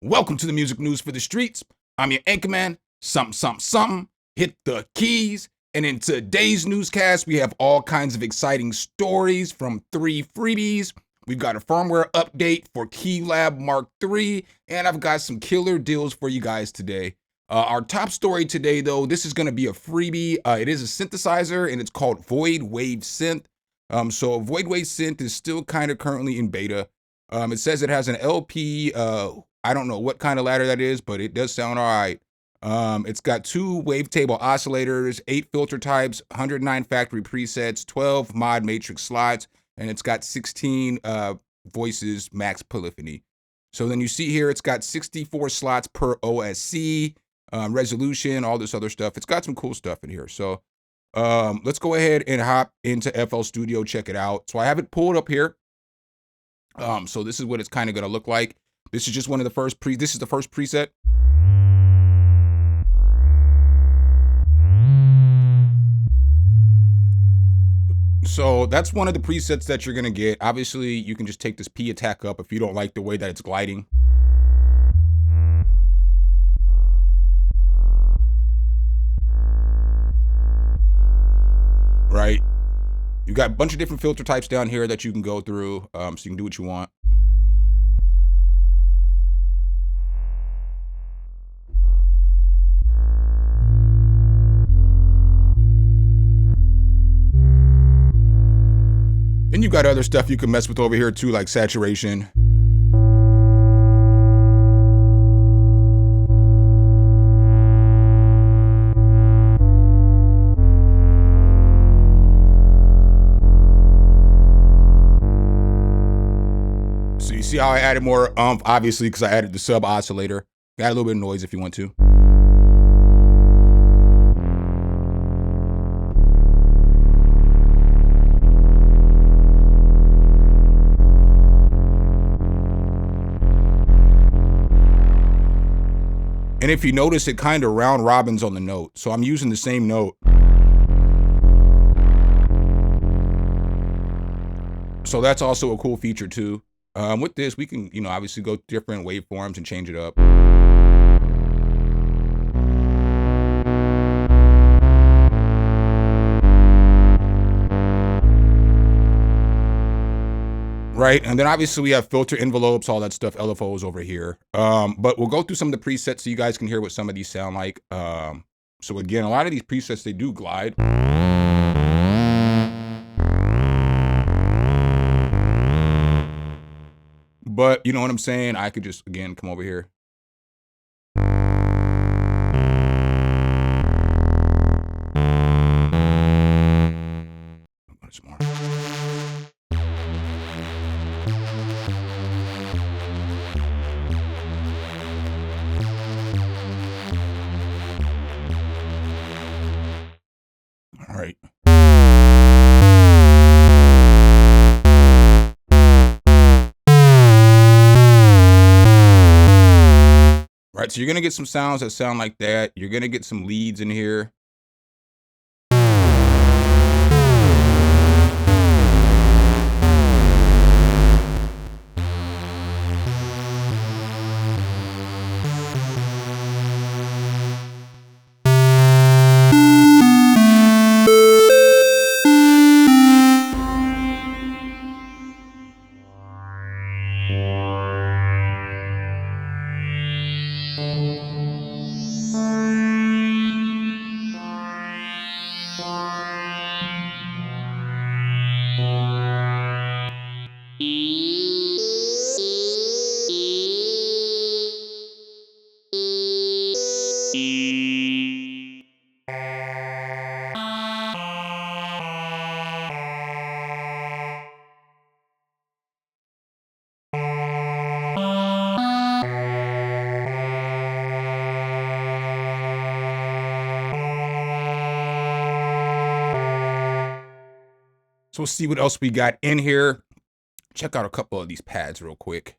Welcome to the music news for the streets. I'm your anchorman, SumnSumnSumn. Hit the keys. And in today's newscast, we have all kinds of exciting stories from 3 freebies. We've got a firmware update for Keylab Mark III, and I've got some killer deals for you guys today. Our top story today, though, this is going to be a freebie. It is a synthesizer, and it's called Void Wave Synth. So Void Wave Synth is still kind of currently in beta. It says it has an LP. I don't know what kind of ladder that is, but it does sound all right. It's got 2 wavetable oscillators, 8 filter types, 109 factory presets, 12 mod matrix slots, and it's got 16 voices max polyphony. So then you see here, it's got 64 slots per OSC, resolution, all this other stuff. It's got some cool stuff in here. So let's go ahead and hop into FL Studio, check it out. So I have it pulled up here. So this is what it's kind of going to look like. This is just one of the first this is the first preset. So that's one of the presets that you're going to get. Obviously, you can just take this P attack up if you don't like the way that it's gliding. Right? You got a bunch of different filter types down here that you can go through, so you can do what you want. And you've got other stuff you can mess with over here too, like saturation. So you see how I added more obviously, because I added the sub oscillator. Got a little bit of noise if you want to. And if you notice, it kind of round robins on the note. So I'm using the same note. So that's also a cool feature too. With this, we can, obviously go different waveforms and change it up. Right, and then obviously we have filter envelopes, all that stuff, LFOs over here. But we'll go through some of the presets so you guys can hear what some of these sound like. So again, a lot of these presets, they do glide. But you know what I'm saying? I could just, again, come over here. Once more. All right. Right, so you're gonna get some sounds that sound like that. You're gonna get some leads in here. So we'll see what else we got in here. Check out a couple of these pads real quick.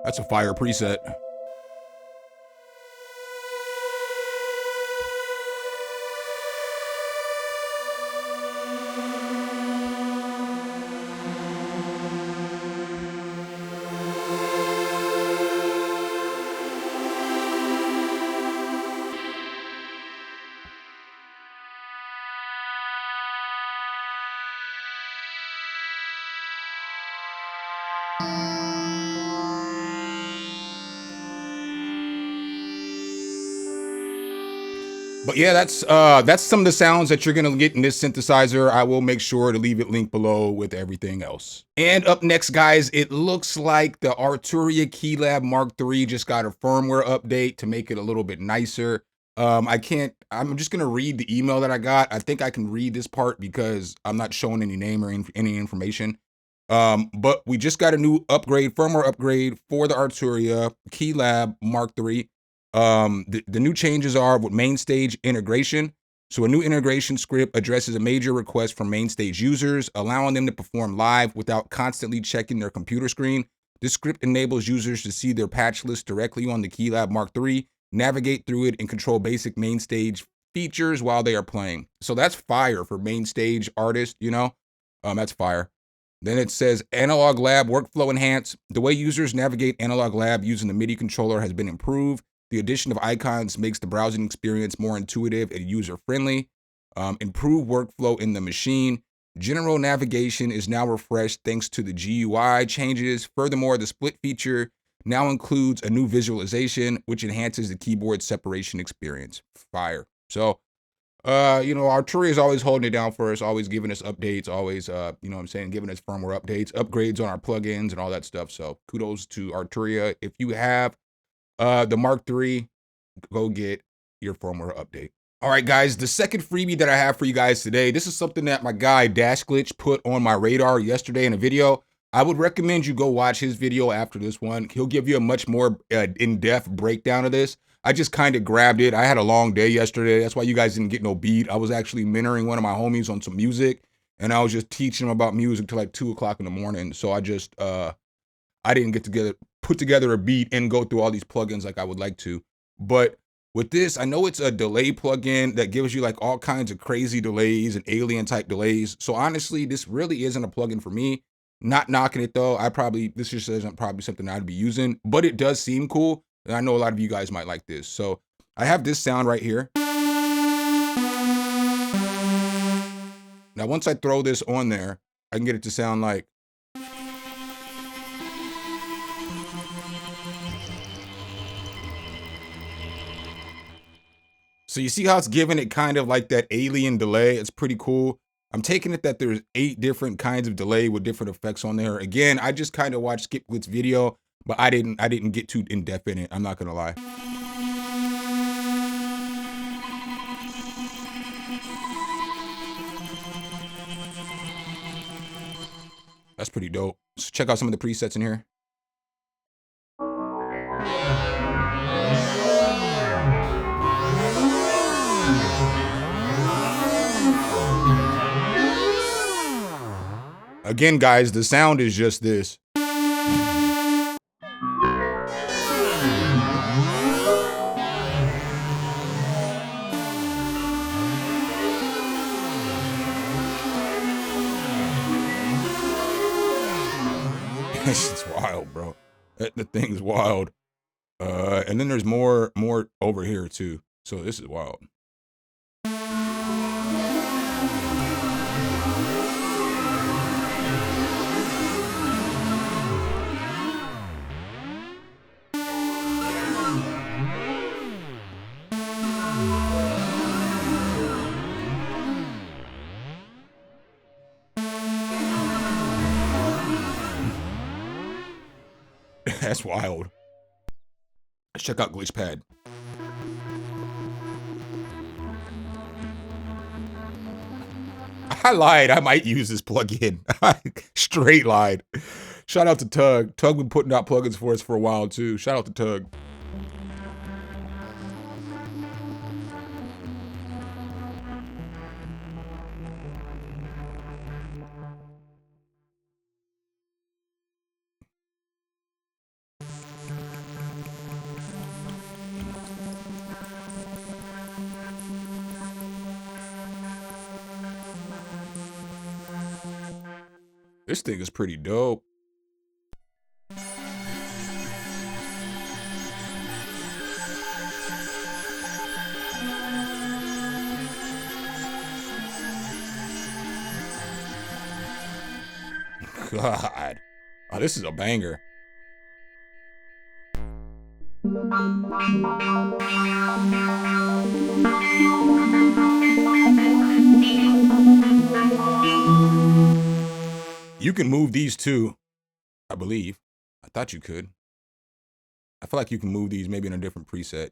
That's a fire preset. But yeah, that's some of the sounds that you're gonna get in this synthesizer. I will make sure to leave it linked below with everything else. And up next, guys, it looks like the Arturia Keylab Mark III just got a firmware update to make it a little bit nicer. I'm just gonna read the email that I got. I think I can read this part because I'm not showing any name or any information. But we just got a new firmware upgrade for the Arturia Keylab Mark III. The new changes are with main stage integration. So a new integration script addresses a major request from main stage users, allowing them to perform live without constantly checking their computer screen. This script enables users to see their patch list directly on the Keylab Mark III, navigate through it, and control basic main stage features while they are playing. So that's fire for main stage artists, you know? That's fire. Then it says Analog Lab workflow enhanced. The way users navigate Analog Lab using the MIDI controller has been improved. The addition of icons makes the browsing experience more intuitive and user-friendly. Improved workflow in the machine. General navigation is now refreshed thanks to the GUI changes. Furthermore, the split feature now includes a new visualization, which enhances the keyboard separation experience. Fire. So, you know, Arturia is always holding it down for us, always giving us updates, always, you know what I'm saying, giving us firmware updates, upgrades on our plugins and all that stuff. So kudos to Arturia. If you have the Mark III, go get your firmware update. All right, guys, the second freebie that I have for you guys today, this is something that my guy Dash Glitch put on my radar yesterday in a video. I would recommend you go watch his video after this one. He'll give you a much more in-depth breakdown of this. I just kind of grabbed it. I had a long day yesterday. That's why you guys didn't get no beat. I was actually mentoring one of my homies on some music, and I was just teaching him about music till like 2 o'clock in the morning. So I just, I didn't get to put together a beat and go through all these plugins like I would like to. But with this, I know it's a delay plugin that gives you like all kinds of crazy delays and alien type delays. So honestly, this really isn't a plugin for me. Not knocking it though. This just isn't probably something I'd be using, but it does seem cool. And I know a lot of you guys might like this. So I have this sound right here. Now, once I throw this on there, I can get it to sound like. So you see how it's giving it kind of like that alien delay? It's pretty cool. I'm taking it that there's 8 different kinds of delay with different effects on there. Again, I just kind of watched Skip Glit's video, but I didn't get too in depth in it. I'm not gonna lie. That's pretty dope. So check out some of the presets in here. Again, guys, the sound is just this. This is wild, bro. The thing's wild. And then there's more over here too. So this is wild. That's wild. Let's check out Glitchpad. I lied. I might use this plugin. Straight lied. Shout out to Tug. Tug been putting out plugins for us for a while too. Shout out to Tug. This thing is pretty dope. God. Oh, this is a banger. You can move these too, I believe. I thought you could. I feel like you can move these maybe in a different preset.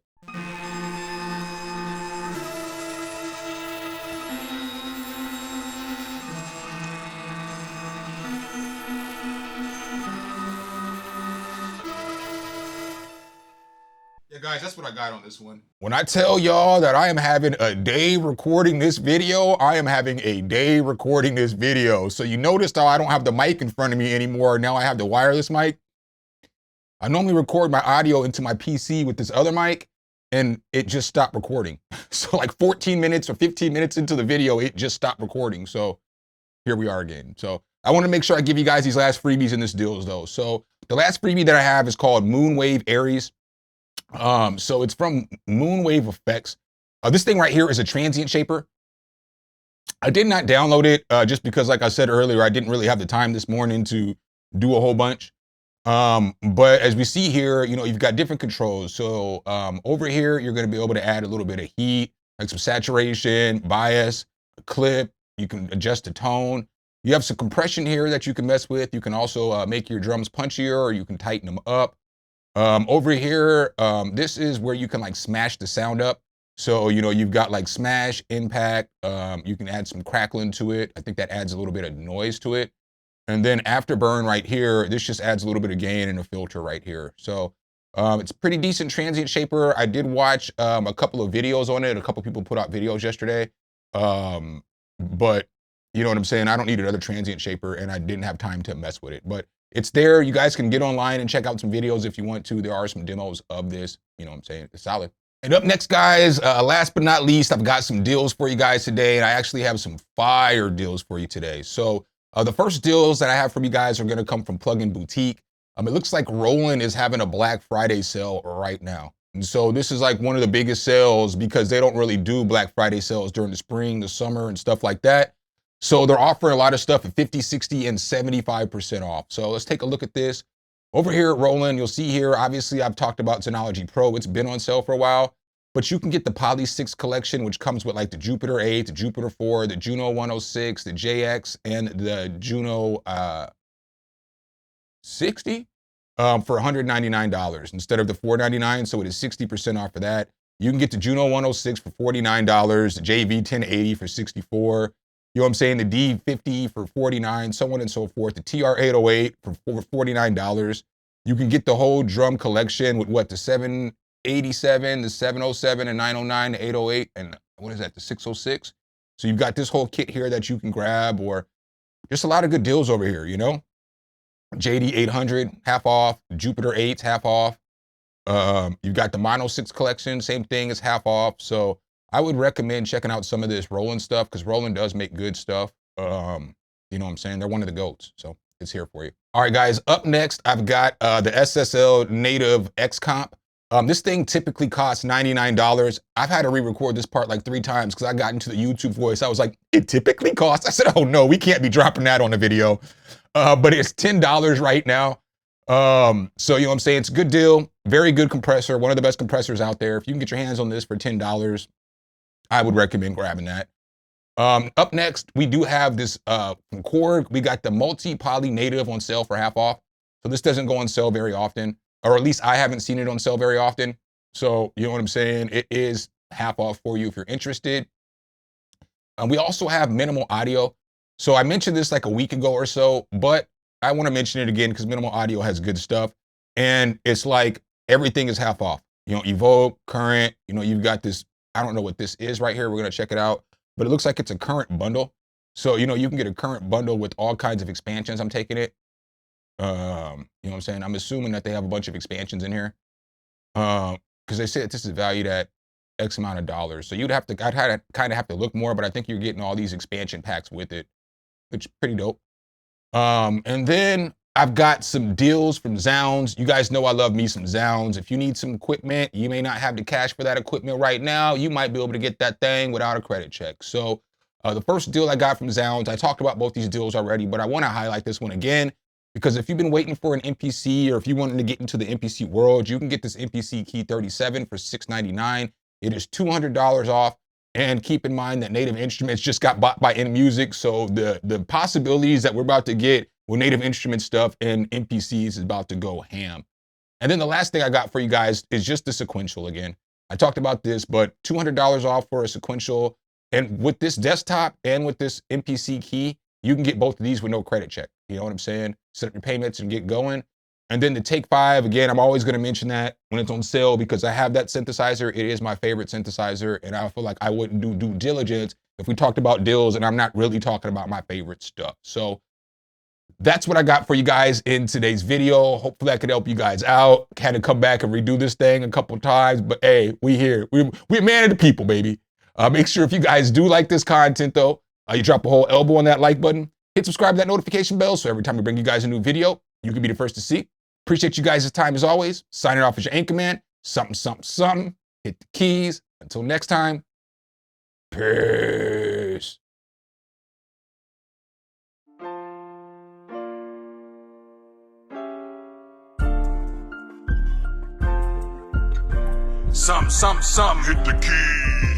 Yeah, guys, that's what I got on this one. When I tell y'all that I am having a day recording this video, I am having a day recording this video. So you noticed how I don't have the mic in front of me anymore. Now I have the wireless mic. I normally record my audio into my PC with this other mic, and it just stopped recording. So like 14 minutes or 15 minutes into the video, it just stopped recording. So here we are again. So I want to make sure I give you guys these last freebies in this deals though. So the last freebie that I have is called Moonwave Aries. So it's from Moonwave Effects. This thing right here is a transient shaper. I did not download it just because, like I said earlier, I didn't really have the time this morning to do a whole bunch. But as we see here, you know, you've got different controls. So over here, you're going to be able to add a little bit of heat, like some saturation, bias, a clip. You can adjust the tone. You have some compression here that you can mess with. You can also make your drums punchier, or you can tighten them up. Over here, this is where you can like smash the sound up. So, you know, you've got like smash, impact, you can add some crackling to it. I think that adds a little bit of noise to it. And then afterburn right here, this just adds a little bit of gain and a filter right here. So it's pretty decent transient shaper. I did watch a couple of videos on it. A couple people put out videos yesterday. But you know what I'm saying? I don't need another transient shaper, and I didn't have time to mess with it. But it's there. You guys can get online and check out some videos if you want to. There are some demos of this. You know what I'm saying? It's solid. And up next, guys, last but not least, I've got some deals for you guys today. And I actually have some fire deals for you today. So the first deals that I have for you guys are going to come from Plugin Boutique. It looks like Roland is having a Black Friday sale right now. And so this is like one of the biggest sales because they don't really do Black Friday sales during the spring, the summer, and stuff like that. So they're offering a lot of stuff at 50, 60, and 75% off. So let's take a look at this. Over here at Roland, you'll see here, obviously I've talked about Synology Pro. It's been on sale for a while, but you can get the Poly 6 collection, which comes with like the Jupiter 8, the Jupiter 4, the Juno 106, the JX, and the Juno 60 for $199 instead of the $499. So it is 60% off of that. You can get the Juno 106 for $49, the JV 1080 for $64. You know what I'm saying? The D50 for $49, so on and so forth. The TR808 for $49. You can get the whole drum collection with what, the 787, the 707, and 909, the 808, and what is that, the 606? So you've got this whole kit here that you can grab, or just a lot of good deals over here, you know? JD 800, half off. Jupiter 8's half off. You've got the Mono 6 collection, same thing, is half off. So I would recommend checking out some of this Roland stuff because Roland does make good stuff. You know what I'm saying? They're one of the GOATs, so it's here for you. All right, guys, up next, I've got the SSL Native X Comp. This thing typically costs $99. I've had to re-record this part like 3 times because I got into the YouTube voice. I was like, it typically costs? I said, oh no, we can't be dropping that on the video. But it's $10 right now. So you know what I'm saying? It's a good deal, very good compressor, one of the best compressors out there. If you can get your hands on this for $10, I would recommend grabbing that. Up next, we do have this from Korg. We got the multi-poly native on sale for half off. So this doesn't go on sale very often, or at least I haven't seen it on sale very often. So you know what I'm saying? It is half off for you if you're interested. We also have minimal audio. So I mentioned this like a week ago or so, but I want to mention it again because minimal audio has good stuff. And it's like everything is half off. You know, Evoke, Current, you know, you've got this, I don't know what this is right here. We're going to check it out, but it looks like it's a Current bundle. So, you know, you can get a Current bundle with all kinds of expansions. I'm taking it. You know what I'm saying? I'm assuming that they have a bunch of expansions in here. Because they said this is valued at X amount of dollars. So you'd have to, kind of have to look more, but I think you're getting all these expansion packs with it, which is pretty dope. And then I've got some deals from Zounds. You guys know I love me some Zounds. If you need some equipment, you may not have the cash for that equipment right now. You might be able to get that thing without a credit check. So the first deal I got from Zounds, I talked about both these deals already, but I want to highlight this one again, because if you've been waiting for an MPC, or if you wanted to get into the MPC world, you can get this MPC Key 37 for $699. It is $200 off. And keep in mind that Native Instruments just got bought by InMusic, so the possibilities that we're about to get with Native Instruments stuff and MPCs is about to go ham. And then the last thing I got for you guys is just the sequential again. I talked about this, but $200 off for a sequential. And with this desktop and with this MPC key, you can get both of these with no credit check. You know what I'm saying? Set up your payments and get going. And then the Take 5, again, I'm always going to mention that when it's on sale, because I have that synthesizer. It is my favorite synthesizer, and I feel like I wouldn't do due diligence if we talked about deals and I'm not really talking about my favorite stuff. So that's what I got for you guys in today's video. Hopefully I could help you guys out. Had to come back and redo this thing a couple of times, but hey, we here. We're a man of the people, baby. Make sure if you guys do like this content, though, you drop a whole elbow on that like button. Hit subscribe to that notification bell so every time we bring you guys a new video, you can be the first to see. Appreciate you guys' time as always. Signing off as your Anchorman. Something. Hit the keys. Until next time. Peace. Some. Hit the keys.